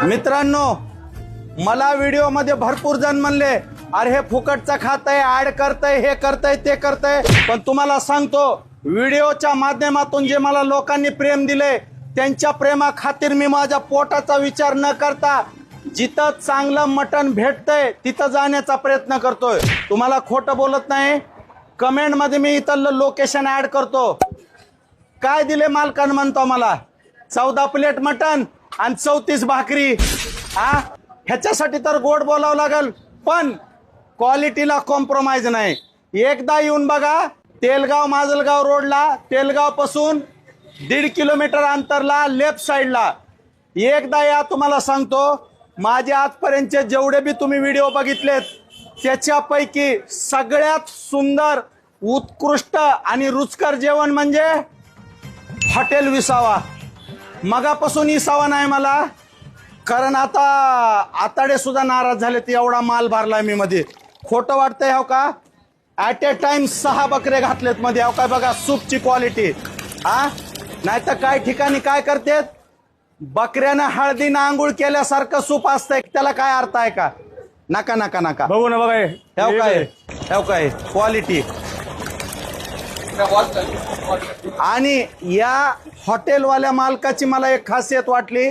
मित्रांनो, मला व्हिडिओ मध्ये भरपूर जण म्हणले अरे हे फुकटचं खातंय, ऍड करतय, हे करतय, ते करतय. पण तुम्हाला सांगतो, व्हिडिओच्या माध्यमातून जे मला लोकांनी प्रेम दिले त्यांच्या प्रेमा खातीर मी माझ्या पोटाचा विचार न करता जिथं चांगलं मटण भेटतंय तिथं जाण्याचा प्रयत्न करतोय. तुम्हाला खोटं बोलत नाही. कमेंट मध्ये मी इथलं लोकेशन ऍड करतो. काय दिले मालकान म्हणतो मला 14 प्लेट मटण आणि 34 भाकरी. ह्याच्यासाठी तर गोड बोलावं लागल, पण क्वालिटीला कॉम्प्रोमाइज नाही. एकदा येऊन बघा. तेलगाव माजलगाव रोडला, तेलगाव पासून 1.5 किलोमीटर अंतरला लेफ्ट साइडला. एकदा या. तुम्हाला सांगतो, माझे आजपर्यंतचे जेवढे बी तुम्ही व्हिडिओ बघितलेत त्याच्यापैकी सगळ्यात सुंदर, उत्कृष्ट आणि रुचकर जेवण म्हणजे हॉटेल विसावा. मगापासून विसावा नाही मला, कारण आता आताडे सुद्धा नाराज झाले. ते एवढा माल भरलाय मी मध्ये. खोटं वाटतंय हो का? ऍट ए टाइम 6 बकरे घातलेत मध्ये. हो काय बघा सूपची क्वालिटी. नाही तर काय ठिकाणी काय करतेत, बकऱ्यानं हळदीनं आंघोळ केल्यासारखं सूप असतंय. त्याला काय अर्थ आहे का? नका नका नका. बघू ना बघा, हे काय क्वालिटी. आणि या हॉटेलवाल्या मालकाची मला एक खासियत वाटली.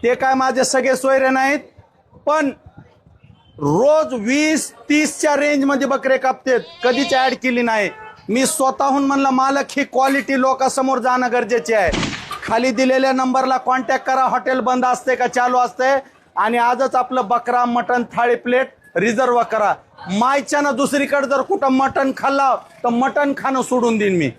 ते काय माझे सगळे सोयरे नाहीत, पण रोज 20-30च्या रेंज मध्ये बकरे कापतेत. कधीच ऍड केली नाही. मी स्वतःहून म्हणलं मालक ही क्वालिटी लोकांसमोर जाणं गरजेचे आहे. खाली दिलेल्या नंबरला कॉन्टॅक्ट करा. हॉटेल बंद असते का चालू असते, आणि आजच आपलं बकरा मटण थाळी प्लेट रिझर्व करा. मायच्यानं दुसरीकडे जर कुठं मटण खाल्ला तर मटण खाणं सोडून देईन मी.